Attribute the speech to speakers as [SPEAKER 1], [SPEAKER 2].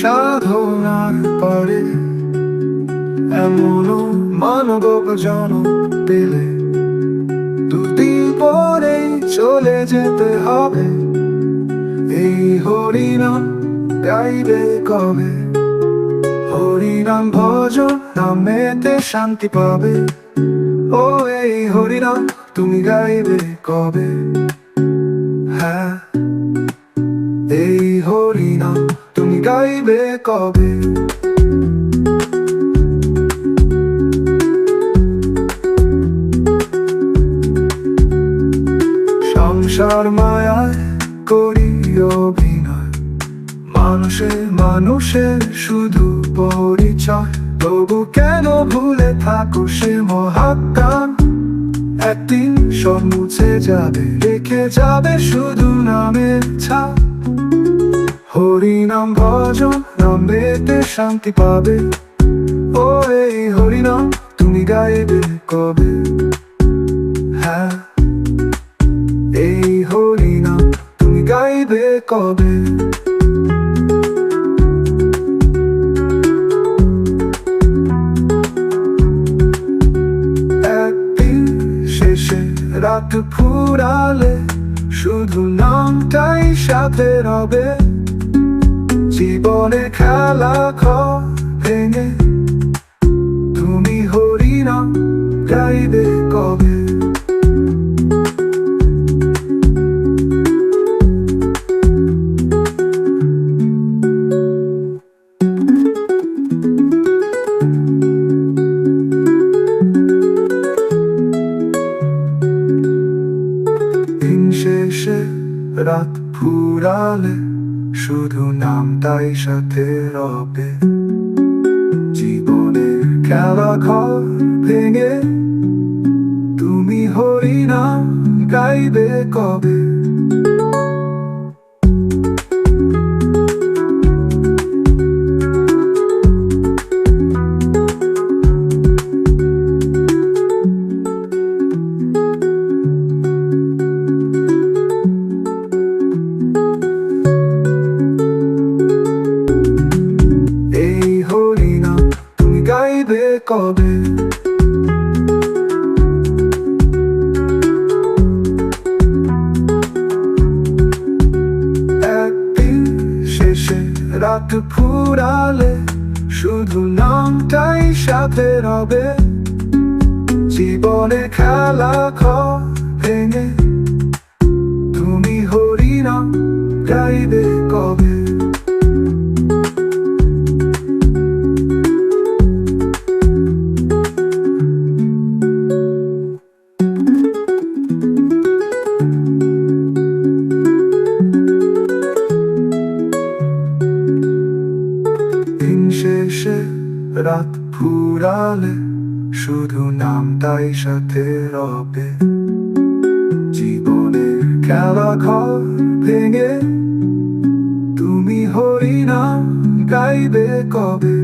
[SPEAKER 1] সাধনার পরে এমনও মানব জন্ম পেলে দুদিন পরেই চলে যেতে হবে। এই হরিনাম গাইবে কবে? হরিনাম ভজন নামেতে শান্তি পাবে। ও এই হরিনাম তুমি গাইবে কবে? হ্যাঁ, এই হরিনাম তুমি গাইবে কবে? সংসার মায়ায় করি অভিনয়, মানুষের শুধু পরিচয়। তবু কেন ভুলে থাকো সে মহাজ্ঞান? একদিন সব মুছে যাবে, রেখে যাবে শুধু নামের ছাপ। হরিনাম ভজন নামেতে শান্তি পাবে। ও এই হরিনাম তুমি গাইবে কবে? হ্যাঁ, এই হরিনাম তুমি গাইবে কবে? একদিন শেষে রাত ফুরালে শুধু নামটাই সাথে রবে। জীবনে খেলা ঘর ভেঙে তুমি হরিনাম গাইবে কবে? দিন শেষে রাত ফুরালে শুধু নামটাই সাথে রবে। জীবনের খেলা ঘর ভেঙে তুমি হরিনাম গাইবে কবে? গাইবে কবে? একদিন শেষে রাত ফুরালে শুধু নামটাই সাথে রবে। জীবনে খেলা ঘর ভেঙে তুমি হরিনাম গাইবে কবে? দিন শেষে রাত ফুরালে শুধু নামটাই সাথে রবে। জীবনের খেলা ঘর ভেঙে তুমি হরিনাম গাইবে কবে?